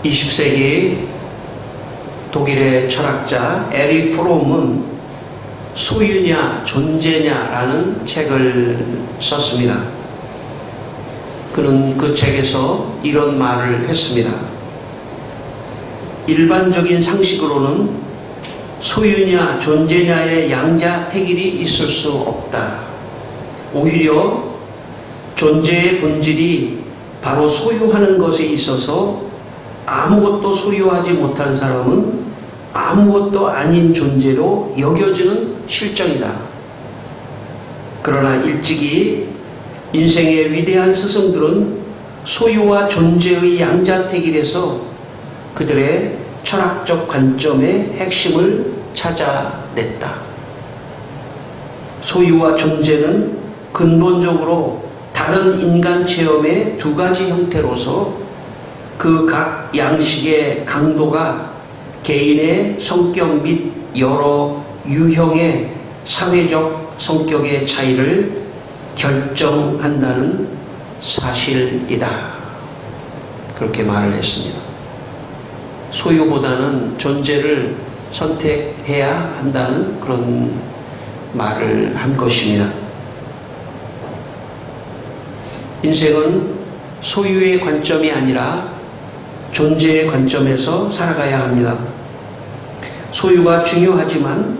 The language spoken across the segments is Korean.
20세기 독일의 철학자 에리 프롬은 소유냐 존재냐라는 책을 썼습니다. 그는 그 책에서 이런 말을 했습니다. 일반적인 상식으로는 소유냐 존재냐의 양자택일이 있을 수 없다. 오히려 존재의 본질이 바로 소유하는 것에 있어서 아무것도 소유하지 못한 사람은 아무것도 아닌 존재로 여겨지는 실정이다. 그러나 일찍이 인생의 위대한 스승들은 소유와 존재의 양자택일에서 그들의 철학적 관점의 핵심을 찾아냈다. 소유와 존재는 근본적으로 다른 인간 체험의 두 가지 형태로서 그 각 양식의 강도가 개인의 성격 및 여러 유형의 사회적 성격의 차이를 결정한다는 사실이다. 그렇게 말을 했습니다. 소유보다는 존재를 선택해야 한다는 그런 말을 한 것입니다. 인생은 소유의 관점이 아니라 존재의 관점에서 살아가야 합니다. 소유가 중요하지만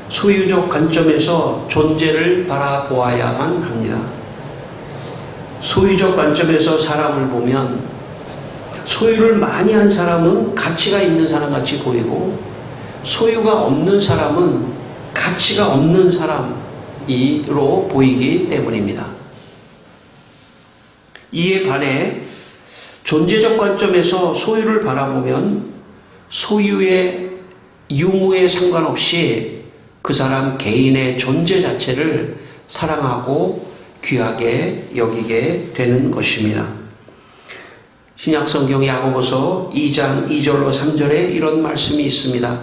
소유적 관점에서 존재를 바라보아야만 합니다. 소유적 관점에서 사람을 보면 소유를 많이 한 사람은 가치가 있는 사람 같이 보이고 소유가 없는 사람은 가치가 없는 사람으로 보이기 때문입니다. 이에 반해 존재적 관점에서 소유를 바라보면 소유의 유무에 상관없이 그 사람 개인의 존재 자체를 사랑하고 귀하게 여기게 되는 것입니다. 신약성경 야고보서 2장 2절로 3절에 이런 말씀이 있습니다.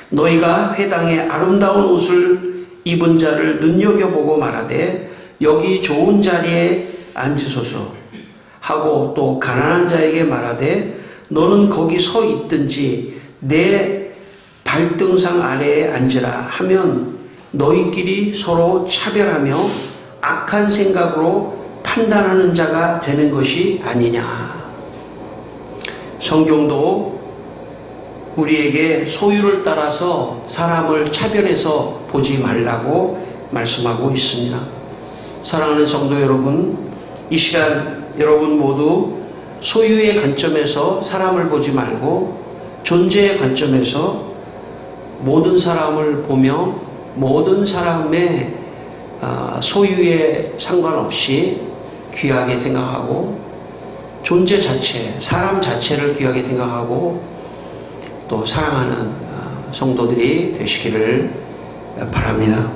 너희가 회당에 아름다운 옷을 입은 자를 눈여겨보고 말하되 여기 좋은 자리에 앉으소서 하고 또 가난한 자에게 말하되 너는 거기 서 있든지 내 발등상 아래에 앉으라 하면 너희끼리 서로 차별하며 악한 생각으로 판단하는 자가 되는 것이 아니냐. 성경도 우리에게 소유를 따라서 사람을 차별해서 보지 말라고 말씀하고 있습니다. 사랑하는 성도 여러분, 이 시간 여러분 모두 소유의 관점에서 사람을 보지 말고 존재의 관점에서 모든 사람을 보며 모든 사람의 소유에 상관없이 귀하게 생각하고 존재 자체, 사람 자체를 귀하게 생각하고 또 사랑하는 성도들이 되시기를 바랍니다.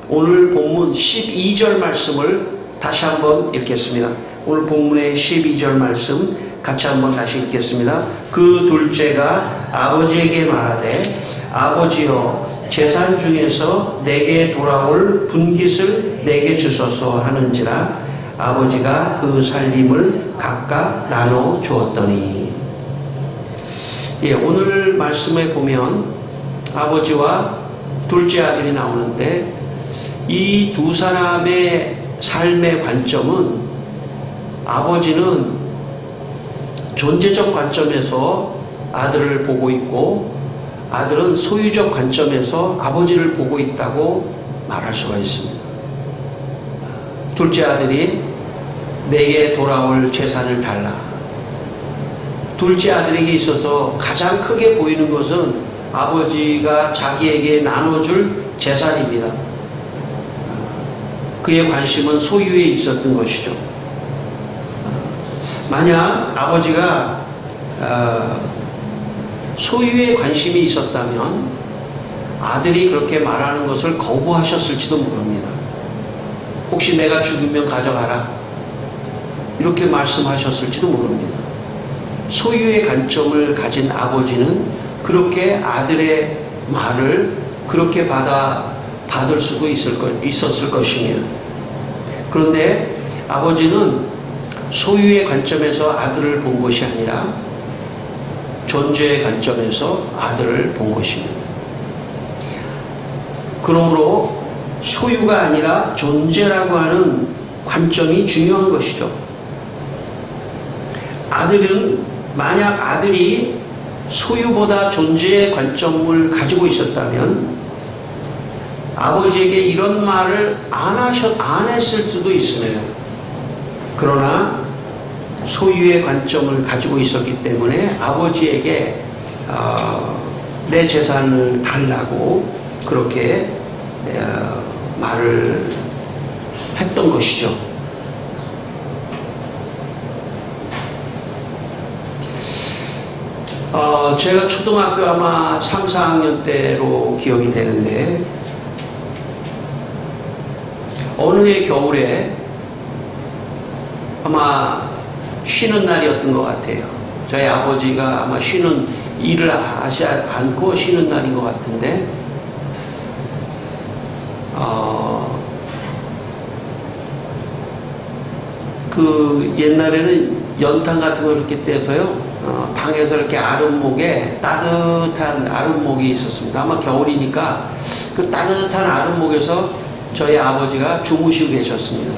오늘 본문 12절 말씀을 다시 한번 읽겠습니다. 오늘 본문의 12절 말씀 같이 한번 다시 읽겠습니다. 그 둘째가 아버지에게 말하되 아버지여 재산 중에서 내게 돌아올 분깃을 내게 주소서 하는지라 아버지가 그 살림을 각각 나눠 주었더니. 오늘 말씀에 보면 아버지와 둘째 아들이 나오는데 이 두 사람의 삶의 관점은 아버지는 존재적 관점에서 아들을 보고 있고 아들은 소유적 관점에서 아버지를 보고 있다고 말할 수가 있습니다. 둘째 아들이 내게 돌아올 재산을 달라. 둘째 아들에게 있어서 가장 크게 보이는 것은 아버지가 자기에게 나눠줄 재산입니다. 그의 관심은 소유에 있었던 것이죠. 만약 아버지가 소유에 관심이 있었다면 아들이 그렇게 말하는 것을 거부하셨을지도 모릅니다. 혹시 내가 죽으면 가져가라 이렇게 말씀하셨을지도 모릅니다. 소유의 관점을 가진 아버지는 그렇게 아들의 말을 그렇게 받을 수도 있었을 것입니다. 그런데 아버지는 소유의 관점에서 아들을 본 것이 아니라 존재의 관점에서 아들을 본 것입니다. 그러므로 소유가 아니라 존재라고 하는 관점이 중요한 것이죠. 아들은, 만약 아들이 소유보다 존재의 관점을 가지고 있었다면 아버지에게 이런 말을 안 했을 수도 있으네요. 그러나 소유의 관점을 가지고 있었기 때문에 아버지에게 내 재산을 달라고 그렇게 말을 했던 것이죠. 제가 초등학교 아마 3, 4학년 때로 기억이 되는데 어느 해 겨울에 아마 쉬는 날이었던 것 같아요. 저희 아버지가 아마 일을 하지 않고 쉬는 날인 것 같은데 그 옛날에는 연탄 같은 걸 이렇게 떼서요, 방에서 이렇게 아랫목에 따뜻한 아랫목이 있었습니다. 아마 겨울이니까 그 따뜻한 아랫목에서 저희 아버지가 주무시고 계셨습니다.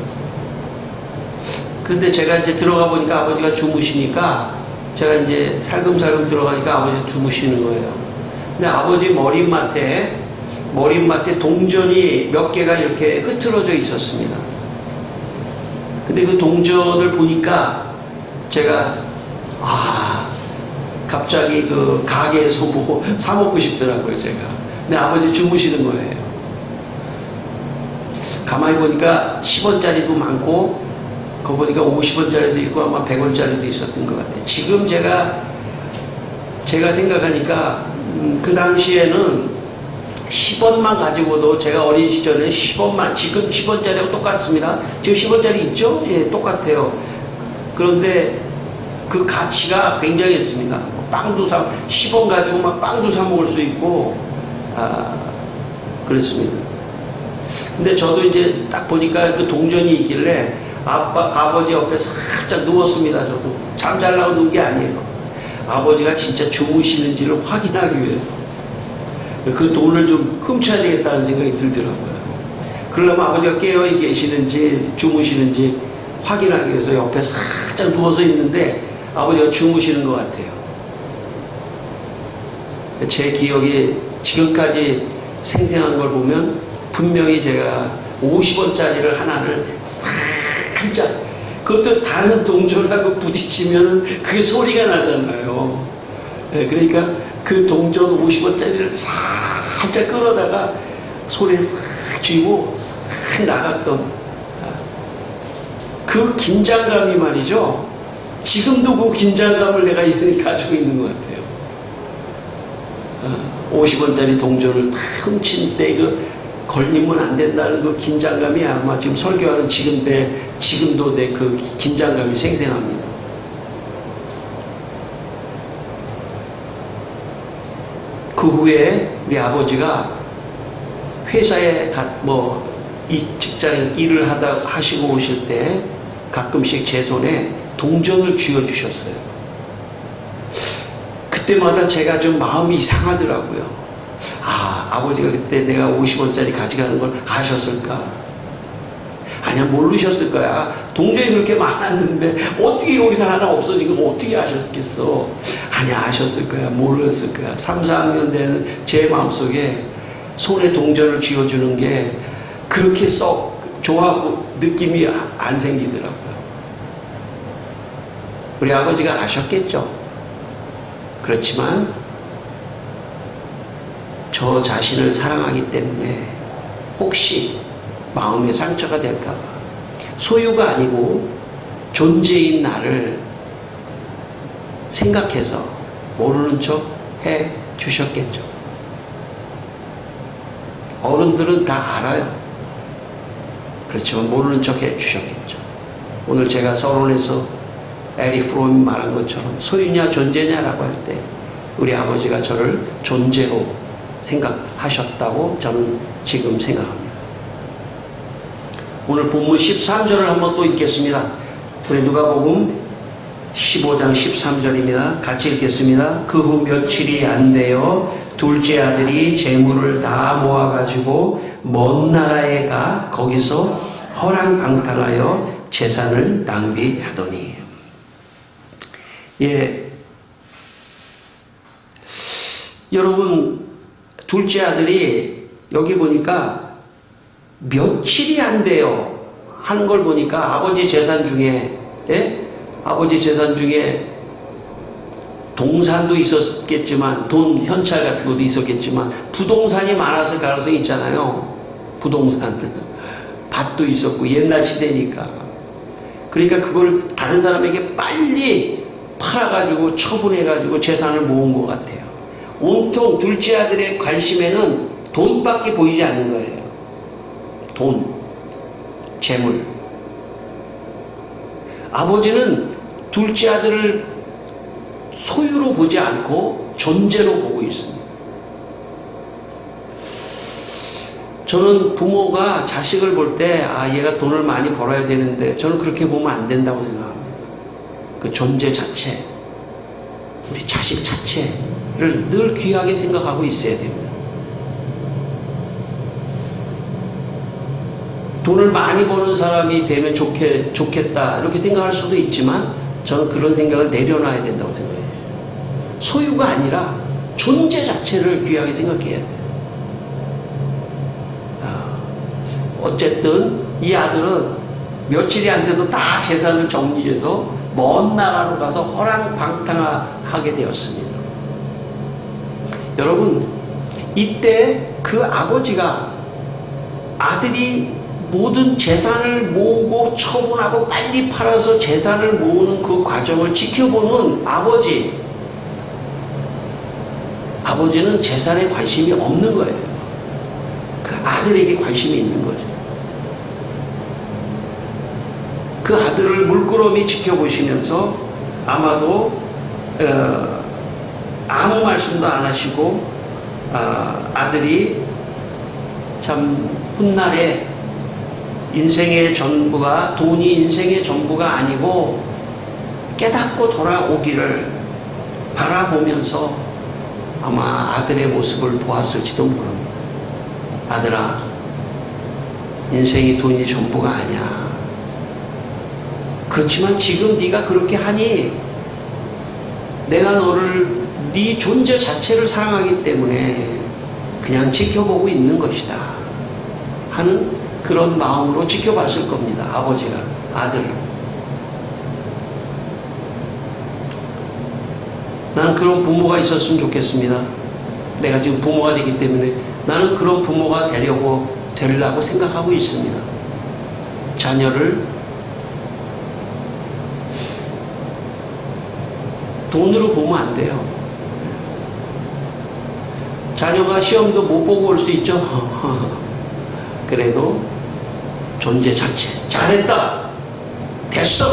그런데 제가 이제 들어가 보니까 아버지가 주무시니까 제가 이제 살금살금 들어가니까 아버지가 주무시는 거예요. 근데 아버지 머리맡에 동전이 몇 개가 이렇게 흐트러져 있었습니다. 근데 그 동전을 보니까 제가 갑자기 그 가게에서 뭐 사먹고 싶더라고요, 제가. 근데 아버지 주무시는 거예요. 가만히 보니까 10원짜리도 많고 거 보니까 50원짜리도 있고 아마 100원짜리도 있었던 것 같아요. 지금 제가 생각하니까 그 당시에는 10원만 가지고도, 제가 어린 시절에 10원만, 지금 10원짜리하고 똑같습니다. 지금 10원짜리 있죠? 예, 똑같아요. 그런데 그 가치가 굉장했습니다. 빵도 10원 가지고 막 빵도 사 먹을 수 있고, 그랬습니다. 근데 저도 이제 딱 보니까 그 동전이 있길래 아버지 옆에 살짝 누웠습니다. 저도 잠 자려고 누운 게 아니에요. 아버지가 진짜 주무시는지를 확인하기 위해서 그 돈을 좀 훔쳐야 되겠다는 생각이 들더라고요. 그러려면 아버지가 깨어 계시는지 주무시는지 확인하기 위해서 옆에 살짝 누워서 있는데 아버지가 주무시는 것 같아요. 제 기억이 지금까지 생생한 걸 보면 분명히 제가 50원짜리를 하나를 살짝, 그것도 다른 동전하고 부딪히면 그게 소리가 나잖아요. 네, 그러니까 그 동전 50원짜리를 살짝 끌어다가 손에 싹 쥐고 싹 나갔던 그 긴장감이 말이죠. 지금도 그 긴장감을 내가 가지고 있는 것 같아요. 50원짜리 동전을 다 훔친 때 걸리면 안 된다는 그 긴장감이 아마 지금 설교하는 지금도 내 그 긴장감이 생생합니다. 그 후에 우리 아버지가 회사에 이 직장에 일을 하시고 오실 때 가끔씩 제 손에 동전을 쥐어주셨어요. 그때마다 제가 좀 마음이 이상하더라고요. 아버지가 그때 내가 50원짜리 가져가는 걸 아셨을까? 아니야, 모르셨을 거야. 동전이 그렇게 많았는데 어떻게 여기서 하나 없어진 걸 어떻게 아셨겠어? 아니야, 아셨을 거야. 모르셨을 거야. 3, 4학년 되는 제 마음속에 손에 동전을 쥐어주는 게 그렇게 썩 좋아하고 느낌이 안 생기더라고요. 우리 아버지가 아셨겠죠. 그렇지만 저 자신을 사랑하기 때문에 혹시 마음의 상처가 될까 봐 소유가 아니고 존재인 나를 생각해서 모르는 척 해 주셨겠죠. 어른들은 다 알아요. 그렇지만 모르는 척 해 주셨겠죠. 오늘 제가 서론에서 에리 프롬이 말한 것처럼 소유냐 존재냐라고 할 때 우리 아버지가 저를 존재로 생각하셨다고 저는 지금 생각합니다. 오늘 본문 13절을 한번 또 읽겠습니다. 우리 누가복음 15장 13절입니다. 같이 읽겠습니다. 그 후 며칠이 안 되어 둘째 아들이 재물을 다 모아가지고 먼 나라에 가 거기서 허랑방탕하여 재산을 낭비하더니. 예, 여러분, 둘째 아들이 여기 보니까 며칠이 안 돼요 하는 걸 보니까 아버지 재산 중에, 예? 아버지 재산 중에 동산도 있었겠지만, 돈 현찰 같은 것도 있었겠지만, 부동산이 많았을 가능성이 있잖아요. 부동산. 밭도 있었고, 옛날 시대니까. 그러니까 그걸 다른 사람에게 빨리 팔아가지고 처분해가지고 재산을 모은 것 같아요. 온통 둘째 아들의 관심에는 돈밖에 보이지 않는 거예요. 돈, 재물. 아버지는 둘째 아들을 소유로 보지 않고 존재로 보고 있습니다. 저는 부모가 자식을 볼 때, 얘가 돈을 많이 벌어야 되는데, 저는 그렇게 보면 안 된다고 생각합니다. 그 존재 자체, 우리 자식 자체를 늘 귀하게 생각하고 있어야 됩니다. 돈을 많이 버는 사람이 되면 좋겠다, 이렇게 생각할 수도 있지만, 저는 그런 생각을 내려놔야 된다고 생각해요. 소유가 아니라 존재 자체를 귀하게 생각해야 돼요. 어쨌든 이 아들은 며칠이 안 돼서 다 재산을 정리해서 먼 나라로 가서 허랑방탕하게 되었습니다. 여러분, 이때 그 아버지가 아들이 모든 재산을 모으고 처분하고 빨리 팔아서 재산을 모으는 그 과정을 지켜보는 아버지는 재산에 관심이 없는 거예요. 그 아들에게 관심이 있는 거죠. 그 아들을 물끄러미 지켜보시면서 아마도 아무 말씀도 안 하시고 아들이 참 훗날에 인생의 전부가, 돈이 인생의 전부가 아니고 깨닫고 돌아오기를 바라보면서 아마 아들의 모습을 보았을지도 모릅니다. 아들아, 인생이 돈이 전부가 아니야. 그렇지만 지금 네가 그렇게 하니 내가 너를, 네 존재 자체를 사랑하기 때문에 그냥 지켜보고 있는 것이다 하는 그런 마음으로 지켜봤을 겁니다. 아버지가 아들을. 나는 그런 부모가 있었으면 좋겠습니다. 내가 지금 부모가 되기 때문에 나는 그런 부모가 되려고 생각하고 있습니다. 자녀를 돈으로 보면 안 돼요. 자녀가 시험도 못 보고 올 수 있죠. 그래도 존재 자체, 잘했다, 됐어,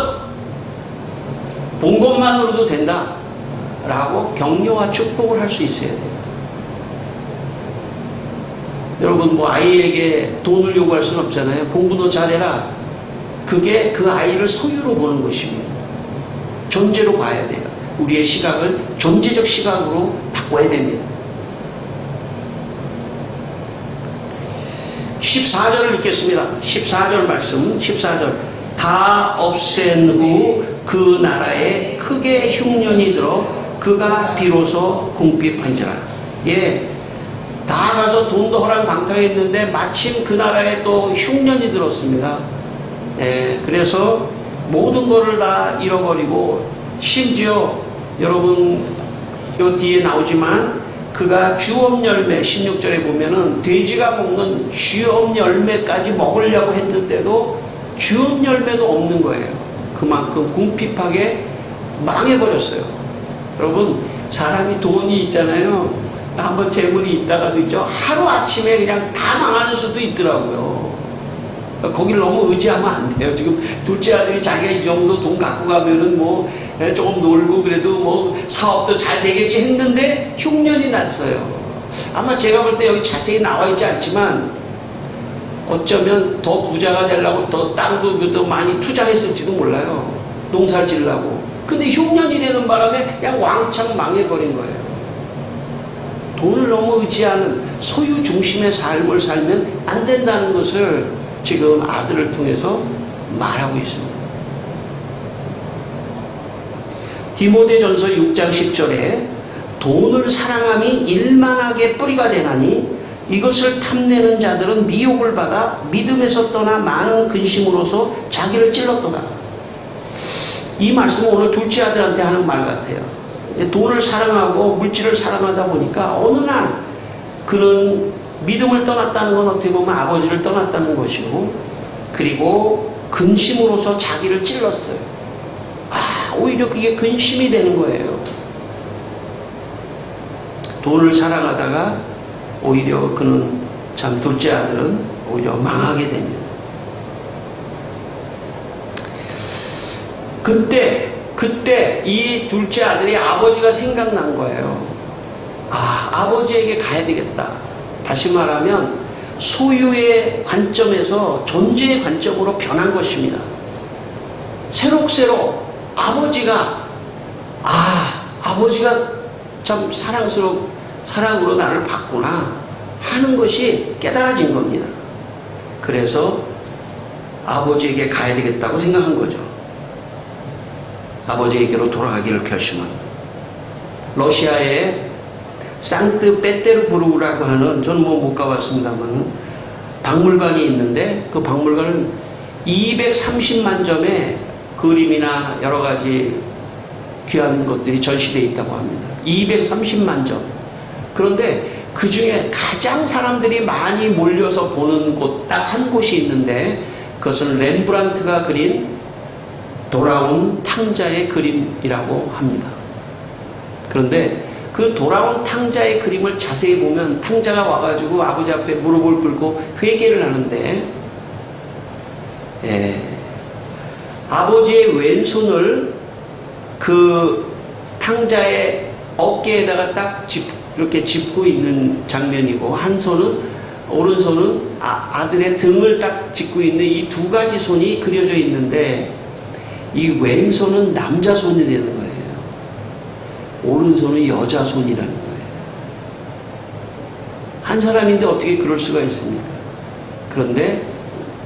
본 것만으로도 된다 라고 격려와 축복을 할 수 있어야 돼요. 여러분, 아이에게 돈을 요구할 수는 없잖아요. 공부도 잘해라. 그게 그 아이를 소유로 보는 것이고 존재로 봐야 돼요. 우리의 시각을 존재적 시각으로 바꿔야 됩니다. 14절을 읽겠습니다. 14절 말씀, 14절. 다 없앤 후 그 나라에 크게 흉년이 들어 그가 비로소 궁핍한지라. 예, 다 가서 돈도 허랑방탕했는데 마침 그 나라에 또 흉년이 들었습니다. 예, 그래서 모든 것을 다 잃어버리고, 심지어 여러분 요 뒤에 나오지만 그가 주업 열매, 16절에 보면은 돼지가 먹는 주업 열매까지 먹으려고 했는데도 주업 열매도 없는 거예요. 그만큼 궁핍하게 망해버렸어요. 여러분, 사람이 돈이 있잖아요. 한번 재물이 있다가도 있죠. 하루아침에 그냥 다 망하는 수도 있더라고요. 거기를 너무 의지하면 안 돼요. 지금 둘째 아들이 자기가 이 정도 돈 갖고 가면은 조금 놀고 그래도 사업도 잘 되겠지 했는데 흉년이 났어요. 아마 제가 볼 때 여기 자세히 나와 있지 않지만 어쩌면 더 부자가 되려고 더 땅도 많이 투자했을지도 몰라요. 농사를 지으려고. 근데 흉년이 되는 바람에 그냥 왕창 망해버린 거예요. 돈을 너무 의지하는 소유 중심의 삶을 살면 안 된다는 것을 지금 아들을 통해서 말하고 있습니다. 디모데전서 6장 10절에 돈을 사랑함이 일만하게 뿌리가 되나니 이것을 탐내는 자들은 미혹을 받아 믿음에서 떠나 많은 근심으로서 자기를 찔렀도다. 이 말씀은 오늘 둘째 아들한테 하는 말 같아요. 돈을 사랑하고 물질을 사랑하다 보니까 어느 날 그는 믿음을 떠났다는 건 어떻게 보면 아버지를 떠났다는 것이고, 그리고 근심으로서 자기를 찔렀어요. 오히려 그게 근심이 되는 거예요. 돈을 사랑하다가 오히려 그는, 참 둘째 아들은 오히려 망하게 됩니다. 그때 이 둘째 아들이 아버지가 생각난 거예요. 아버지에게 가야 되겠다. 다시 말하면 소유의 관점에서 존재의 관점으로 변한 것입니다. 새록새록 아버지가 참 사랑으로 나를 봤구나 하는 것이 깨달아진 겁니다. 그래서 아버지에게 가야 되겠다고 생각한 거죠. 아버지에게로 돌아가기를 결심합니다. 러시아의 상트페테르부르크라고 하는, 저는 못 가봤습니다만 박물관이 있는데, 그 박물관은 230만 점의 그림이나 여러 가지 귀한 것들이 전시되어 있다고 합니다. 230만 점. 그런데 그 중에 가장 사람들이 많이 몰려서 보는 곳, 딱 한 곳이 있는데, 그것은 렘브란트가 그린 돌아온 탕자의 그림이라고 합니다. 그런데 그 돌아온 탕자의 그림을 자세히 보면, 탕자가 와가지고 아버지 앞에 무릎을 꿇고 회개를 하는데, 아버지의 왼손을 그 탕자의 어깨에다가 딱 이렇게 짚고 있는 장면이고, 한 손은, 오른손은 아들의 등을 딱 짚고 있는 이 두 가지 손이 그려져 있는데, 이 왼손은 남자 손이라는 거예요. 오른손은 여자 손이라는 거예요. 한 사람인데 어떻게 그럴 수가 있습니까? 그런데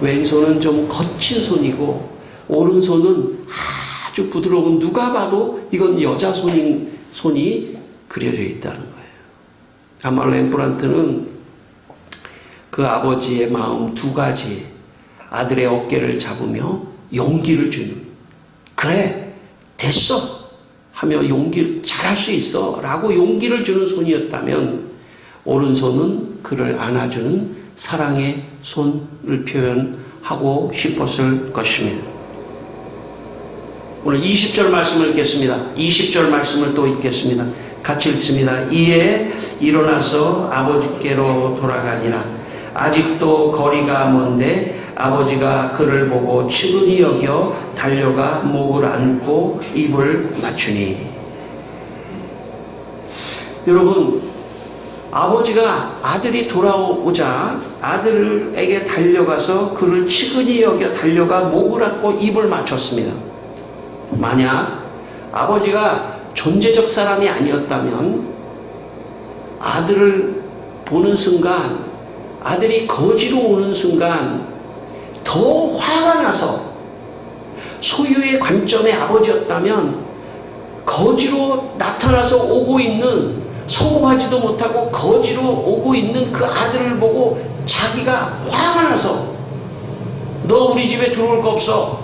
왼손은 좀 거친 손이고, 오른손은 아주 부드러운, 누가 봐도 이건 여자 손이 그려져 있다는 거예요. 아마 렘브란트는 그 아버지의 마음 두 가지, 아들의 어깨를 잡으며 용기를 주는, 그래 됐어 하며 용기를, 잘할 수 있어 라고 용기를 주는 손이었다면, 오른손은 그를 안아주는 사랑의 손을 표현하고 싶었을 것입니다. 오늘 20절 말씀을 읽겠습니다. 20절 말씀을 또 읽겠습니다. 같이 읽습니다. 이에 일어나서 아버지께로 돌아가니라. 아직도 거리가 먼데 아버지가 그를 보고 측은히 여겨 달려가 목을 안고 입을 맞추니. 여러분, 아버지가 아들이 돌아오자 아들에게 달려가서 그를 측은히 여겨 달려가 목을 안고 입을 맞췄습니다. 만약 아버지가 존재적 사람이 아니었다면 아들을 보는 순간, 아들이 거지로 오는 순간 더 화가 나서, 소유의 관점의 아버지였다면 거지로 나타나서 오고 있는, 성공하지도 못하고 거지로 오고 있는 그 아들을 보고 자기가 화가 나서 너 우리 집에 들어올 거 없어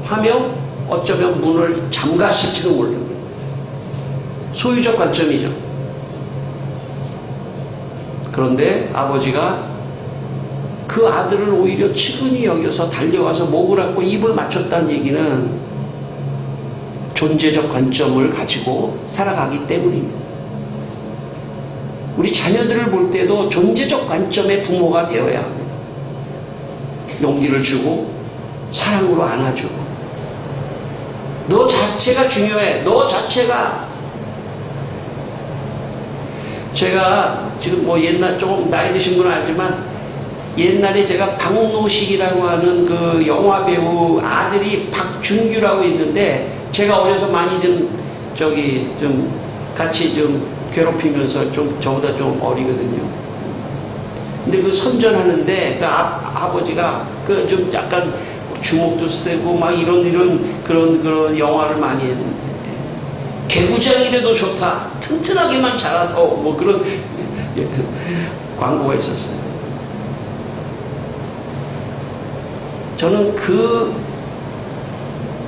하며 어쩌면 문을 잠갔을지도 모릅니다. 소유적 관점이죠. 그런데 아버지가 그 아들을 오히려 측은히 여겨서 달려와서 목을 안고 입을 맞췄다는 얘기는 존재적 관점을 가지고 살아가기 때문입니다. 우리 자녀들을 볼 때도 존재적 관점의 부모가 되어야 합니다. 용기를 주고 사랑으로 안아주고, 너 자체가 중요해. 너 자체가. 제가 지금 옛날 조금 나이 드신 분은 알지만 옛날에 제가 박노식이라고 하는 그 영화 배우 아들이 박준규라고 있는데 제가 어려서 많이 좀 같이 좀 괴롭히면서 좀 저보다 좀 어리거든요. 근데 그 선전하는데 그 아버지가 그 좀 약간 주먹도 세고 막 이런 그런 영화를 많이 했는데 개구장이라도 좋다. 튼튼하게만 자라서 뭐 그런 광고가 있었어요. 저는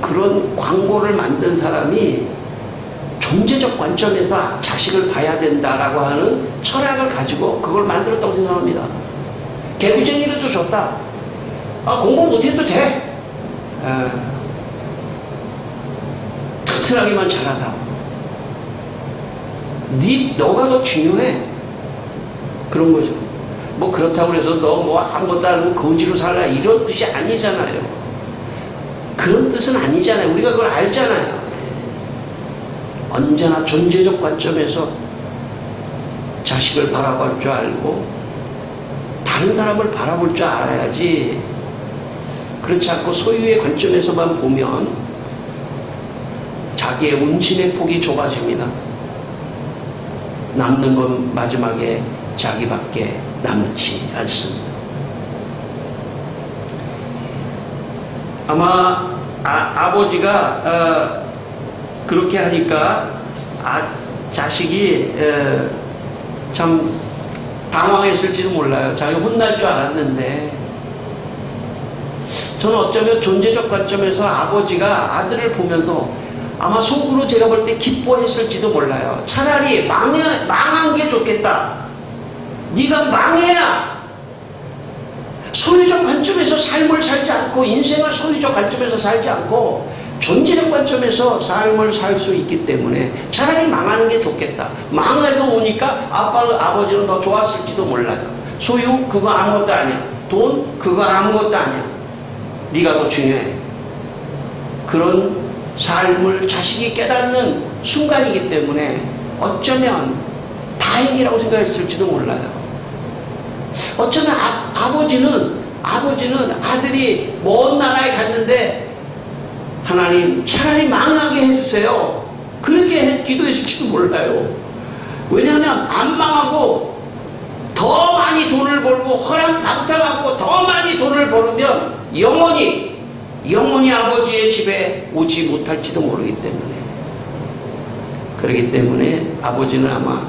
그런 광고를 만든 사람이 존재적 관점에서 자식을 봐야 된다라고 하는 철학을 가지고 그걸 만들었다고 생각합니다. 개구쟁이라도 좋다. 공부 못해도 돼. 튼튼하게만 자라다. 너가 더 중요해. 그런 거죠. 뭐 그렇다고 해서 너 뭐 아무것도 안 하고 거지로 살라 이런 뜻이 아니잖아요. 그런 뜻은 아니잖아요. 우리가 그걸 알잖아요. 언제나 존재적 관점에서 자식을 바라볼 줄 알고 다른 사람을 바라볼 줄 알아야지. 그렇지 않고 소유의 관점에서만 보면 자기의 운신의 폭이 좁아집니다. 남는 건 마지막에 자기밖에 남지 않습니다. 아마 아버지가 그렇게 하니까 자식이 참 당황했을지도 몰라요. 자기가 혼날 줄 알았는데 저는 어쩌면 존재적 관점에서 아버지가 아들을 보면서 아마 속으로 제가 볼 때 기뻐했을지도 몰라요. 차라리 망한 게 좋겠다. 네가 망해야 소유적 관점에서 삶을 살지 않고 인생을 소유적 관점에서 살지 않고 존재적 관점에서 삶을 살 수 있기 때문에 차라리 망하는 게 좋겠다. 망해서 오니까 아버지는 더 좋았을지도 몰라요. 소유 그거 아무것도 아니야. 돈 그거 아무것도 아니야. 네가 더 중요해. 그런 삶을 자식이 깨닫는 순간이기 때문에 어쩌면 다행이라고 생각했을지도 몰라요. 어쩌면 아버지는 아들이 먼 나라에 갔는데 하나님 차라리 망하게 해주세요. 그렇게 기도했을지도 몰라요. 왜냐하면 안 망하고 더 많이 돈을 벌고 허랑방탕하고 더 많이 돈을 벌으면 영원히 아버지의 집에 오지 못할지도 모르기 때문에 그렇기 때문에 아버지는 아마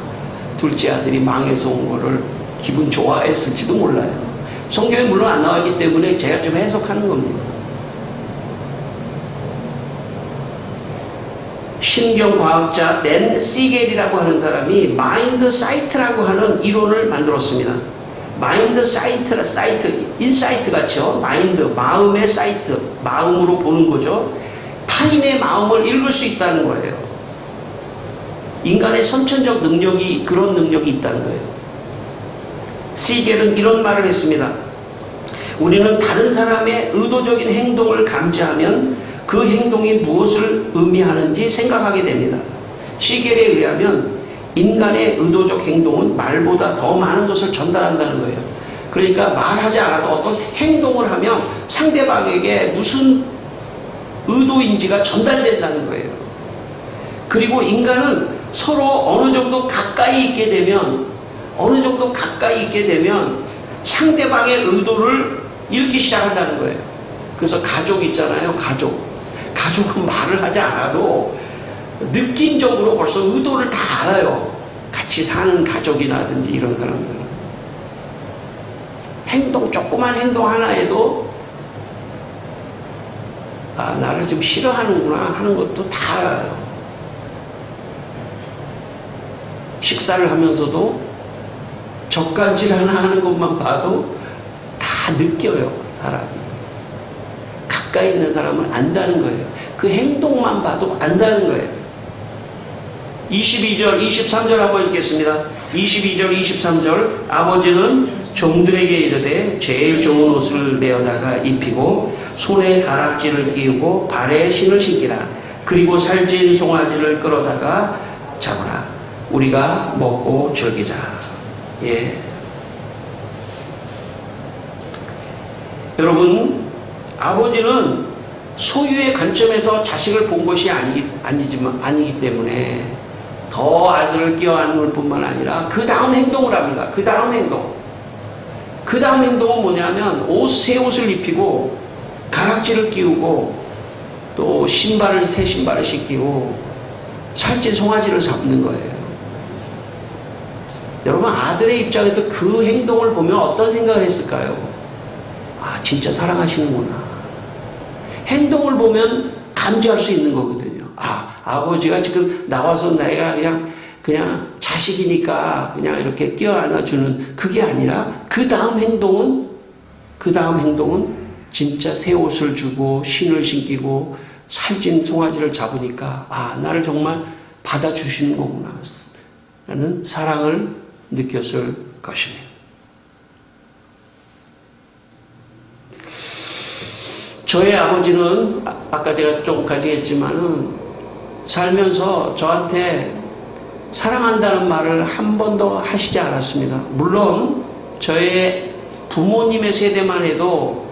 둘째 아들이 망해서 온 거를 기분 좋아했을지도 몰라요. 성경에 물론 안 나왔기 때문에 제가 좀 해석하는 겁니다. 신경과학자 낸 시겔이라고 하는 사람이 마인드 사이트라고 하는 이론을 만들었습니다. 마인드 사이트, 인사이트 같죠. 마인드, 마음의 사이트, 마음으로 보는 거죠. 타인의 마음을 읽을 수 있다는 거예요. 인간의 선천적 능력이 그런 능력이 있다는 거예요. 시겔은 이런 말을 했습니다. 우리는 다른 사람의 의도적인 행동을 감지하면 그 행동이 무엇을 의미하는지 생각하게 됩니다. 시겔에 의하면 인간의 의도적 행동은 말보다 더 많은 것을 전달한다는 거예요. 그러니까 말하지 않아도 어떤 행동을 하면 상대방에게 무슨 의도인지가 전달된다는 거예요. 그리고 인간은 서로 어느 정도 가까이 있게 되면 상대방의 의도를 읽기 시작한다는 거예요. 그래서 가족 있잖아요. 가족은 말을 하지 않아도 느낌적으로 벌써 의도를 다 알아요. 같이 사는 가족이라든지 이런 사람들은. 조그만 행동 하나에도 나를 좀 싫어하는구나 하는 것도 다 알아요. 식사를 하면서도 젓갈질 하나 하는 것만 봐도 다 느껴요. 사람이. 가까이 있는 사람은 안다는 거예요. 그 행동만 봐도 안다는 거예요. 22절, 23절 한번 읽겠습니다. 22절, 23절 아버지는 종들에게 이르되 제일 좋은 옷을 내어다가 입히고 손에 가락지를 끼우고 발에 신을 신기라. 그리고 살찐 송아지를 끌어다가 잡으라. 우리가 먹고 즐기자. 예. 여러분, 아버지는 소유의 관점에서 자식을 본 것이 아니기 때문에 더 아들을 끼워안을 뿐만 아니라 그 다음 행동을 합니다. 그 다음 행동. 그 다음 행동은 뭐냐면 새 옷을 입히고 가락지를 끼우고 또 새 신발을 신기고 살찐 송아지를 잡는 거예요. 여러분, 아들의 입장에서 그 행동을 보면 어떤 생각을 했을까요? 아, 진짜 사랑하시는구나. 행동을 보면 감지할 수 있는 거거든요. 아, 아버지가 지금 나와서 내가 그냥 자식이니까 그냥 이렇게 껴안아주는 그게 아니라 그 다음 행동은 진짜 새 옷을 주고 신을 신기고 살찐 송아지를 잡으니까 아, 나를 정말 받아주시는 거구나 라는 사랑을 느꼈을 것입니다. 저의 아버지는 아까 제가 조금까지 했지만은 살면서 저한테 사랑한다는 말을 한 번도 하시지 않았습니다. 물론 저의 부모님의 세대만 해도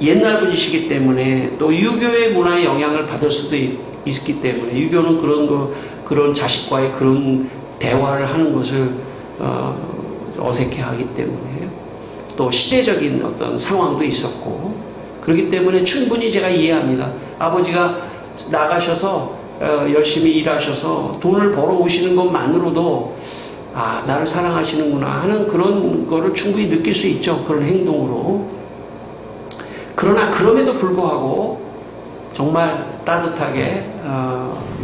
옛날 분이시기 때문에 또 유교의 문화의 영향을 받을 수도 있기 때문에 유교는 그런 자식과의 그런 대화를 하는 것을 어색해하기 때문에 또 시대적인 어떤 상황도 있었고 그렇기 때문에 충분히 제가 이해합니다. 아버지가 나가셔서 열심히 일하셔서 돈을 벌어오시는 것만으로도 아, 나를 사랑하시는구나 하는 그런 거를 충분히 느낄 수 있죠. 그런 행동으로. 그러나 그럼에도 불구하고 정말 따뜻하게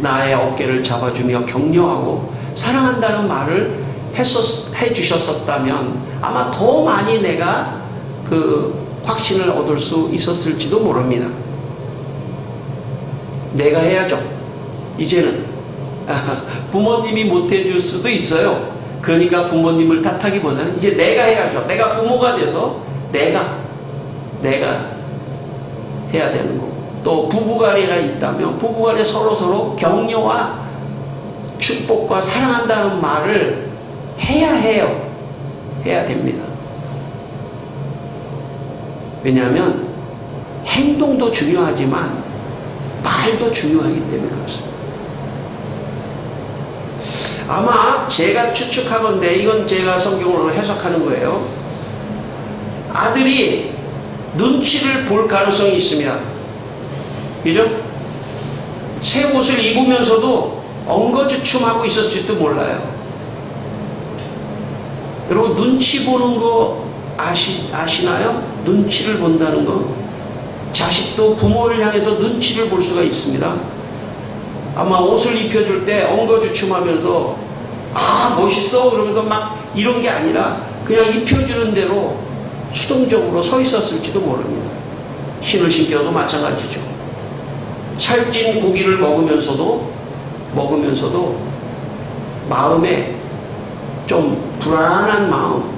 나의 어깨를 잡아주며 격려하고 사랑한다는 말을 해주셨었다면 아마 더 많이 내가 그 확신을 얻을 수 있었을지도 모릅니다. 내가 해야죠. 이제는 부모님이 못해줄 수도 있어요. 그러니까 부모님을 탓하기보다는 이제 내가 해야죠. 내가 부모가 돼서 내가 해야 되는 거고 또 부부간에가 있다면 부부간에 서로 격려와 축복과 사랑한다는 말을 해야 해요. 해야 됩니다. 왜냐하면 행동도 중요하지만 말도 중요하기 때문에 그렇습니다. 아마 제가 추측하건대 이건 제가 성경으로 해석하는 거예요. 아들이 눈치를 볼 가능성이 있습니다. 그죠? 새 옷을 입으면서도 엉거주춤하고 있었을지도 몰라요. 여러분 눈치 보는 거 아시나요? 눈치를 본다는 거. 자식도 부모를 향해서 눈치를 볼 수가 있습니다. 아마 옷을 입혀줄 때 엉거주춤하면서 아 멋있어 그러면서 막 이런 게 아니라 그냥 입혀주는 대로 수동적으로 서 있었을지도 모릅니다. 신을 신겨도 마찬가지죠. 살찐 고기를 먹으면서도 마음에 좀 불안한 마음.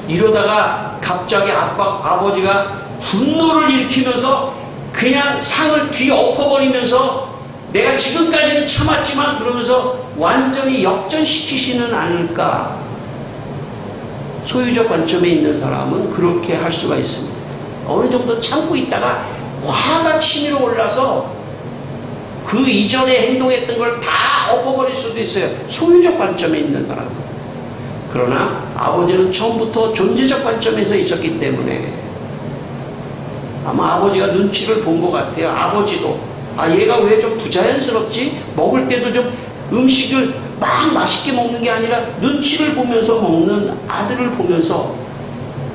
이러다가 갑자기 아버지가 분노를 일으키면서 그냥 상을 뒤엎어버리면서 내가 지금까지는 참았지만 그러면서 완전히 역전시키지는 않을까. 소유적 관점에 있는 사람은 그렇게 할 수가 있습니다. 어느 정도 참고 있다가 화가 치밀어 올라서 그 이전에 행동했던 걸 다 엎어버릴 수도 있어요. 소유적 관점에 있는 사람은. 그러나 아버지는 처음부터 존재적 관점에서 있었기 때문에 아마 아버지가 눈치를 본 것 같아요. 아버지도 아 얘가 왜 좀 부자연스럽지? 먹을 때도 좀 음식을 막 맛있게 먹는 게 아니라 눈치를 보면서 먹는 아들을 보면서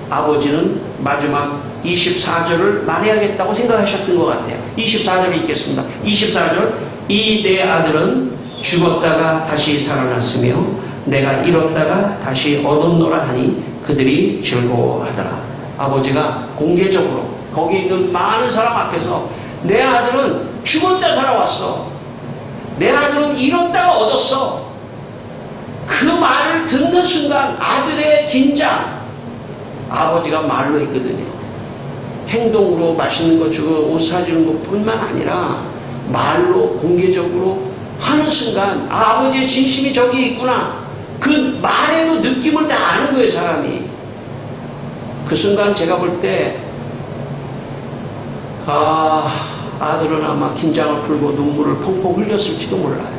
아버지는 마지막 24절을 말해야겠다고 생각하셨던 것 같아요. 24절을 읽겠습니다. 24절 이 내 아들은 죽었다가 다시 살아났으며 내가 잃었다가 다시 얻었노라 하니 그들이 즐거워하더라. 아버지가 공개적으로 거기 있는 많은 사람 앞에서 내 아들은 죽었다 살아왔어. 내 아들은 잃었다가 얻었어. 그 말을 듣는 순간 아들의 긴장 아버지가 말로 했거든요. 행동으로 맛있는 거 주고 옷 사주는 것뿐만 아니라 말로 공개적으로 하는 순간 아버지의 진심이 저기에 있구나. 그 말에도 느낌을 다 아는 거예요. 사람이. 그 순간 제가 볼 때 아들은 아마 긴장을 풀고 눈물을 펑펑 흘렸을지도 몰라요.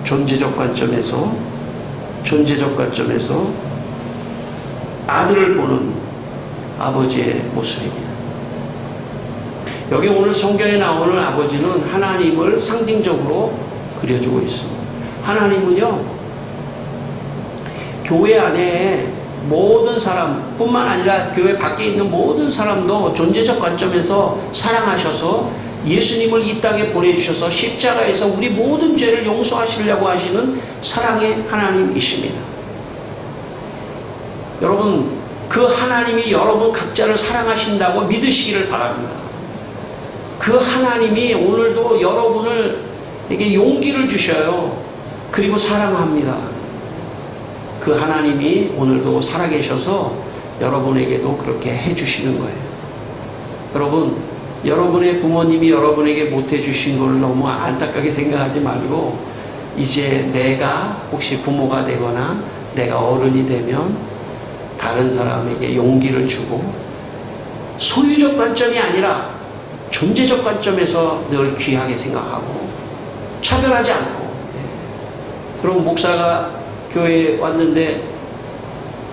존재적 관점에서 아들을 보는 아버지의 모습입니다. 여기 오늘 성경에 나오는 아버지는 하나님을 상징적으로 그려주고 있습니다. 하나님은요, 교회 안에 모든 사람 뿐만 아니라 교회 밖에 있는 모든 사람도 존재적 관점에서 사랑하셔서 예수님을 이 땅에 보내주셔서 십자가에서 우리 모든 죄를 용서하시려고 하시는 사랑의 하나님이십니다. 여러분, 그 하나님이 여러분 각자를 사랑하신다고 믿으시기를 바랍니다. 그 하나님이 오늘도 여러분에게 용기를 주셔요. 그리고 사랑합니다. 그 하나님이 오늘도 살아계셔서 여러분에게도 그렇게 해주시는 거예요. 여러분, 여러분의 부모님이 여러분에게 못해주신 걸 너무 안타깝게 생각하지 말고, 이제 내가 혹시 부모가 되거나 내가 어른이 되면 다른 사람에게 용기를 주고, 소유적 관점이 아니라 존재적 관점에서 늘 귀하게 생각하고 차별하지 않고. 그럼 목사가 교회에 왔는데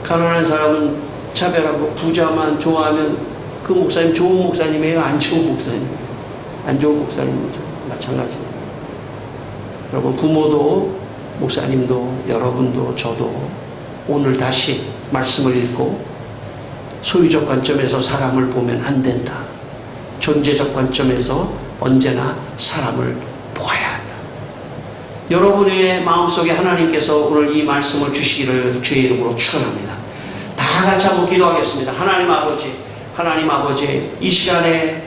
가난한 사람은 차별하고 부자만 좋아하면 그 목사님 좋은 목사님이에요? 안 좋은 목사님이에요? 안 좋은 목사님이죠. 마찬가지예요. 여러분, 부모도 목사님도 여러분도 저도 오늘 다시 말씀을 읽고 소유적 관점에서 사람을 보면 안 된다. 존재적 관점에서 언제나 사람을 보아야 한다. 여러분의 마음속에 하나님께서 오늘 이 말씀을 주시기를 주의 이름으로 축원합니다. 다 같이 한번 기도하겠습니다. 하나님 아버지, 이 시간에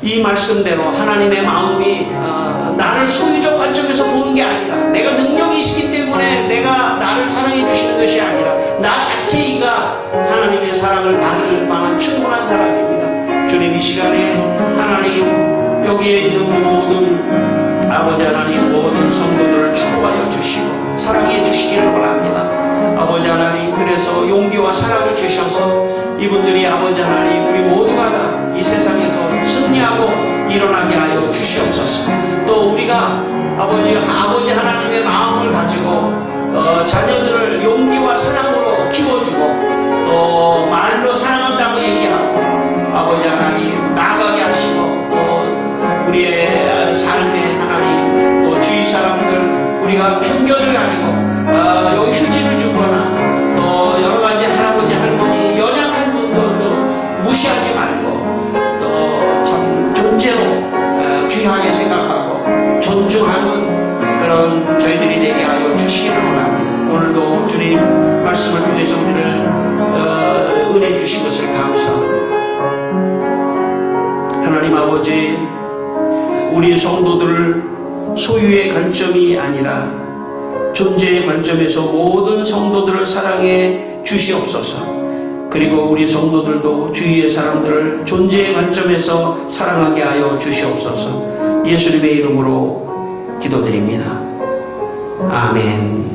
이 말씀대로 하나님의 마음이 나를 소유적 관점에서 보는 게 아니라, 내가 능력이 있기 때문에 내가 나를 사랑해 주시는 것이 아니라 나 자체가 하나님의 사랑을 받을 만한 충분한 사람입니다. 주님, 이 시간에 하나님 여기에 있는 모든 아버지 하나님, 모든 성도들을 축복하여 주시고 사랑해 주시기를 원합니다. 아버지 하나님, 그래서 용기와 사랑을 주셔서 이분들이 아버지 하나님, 우리 모두가 다 이 세상에서 승리하고 일어나게 하여 주시옵소서. 또 우리가 아버지 하나님의 마음을 가지고 자녀들을 용기와 사랑으로 키워주고 또 말로 사랑한다고 얘기하고 아버지 하나님 나아가게 하시고, 또 우리의 삶의 하나님, 또 주위 사람들 우리가 편견을 가지고 여기 휴지를 주거나 또 여러 가지 할아버지 할머니 연약한 분들도 무시하지 말고 또 참 존재로 귀하게 생각하고 존중하는 그런 저희들이 되게 하여 주시기를 원합니다. 오늘도 주님 말씀을 통해서 우리를 은혜 주신 것을 감사합니다. 하나님 아버지, 우리 성도들을 소유의 관점이 아니라 존재의 관점에서 모든 성도들을 사랑해 주시옵소서. 그리고 우리 성도들도 주위의 사람들을 존재의 관점에서 사랑하게 하여 주시옵소서. 예수님의 이름으로 기도드립니다. 아멘.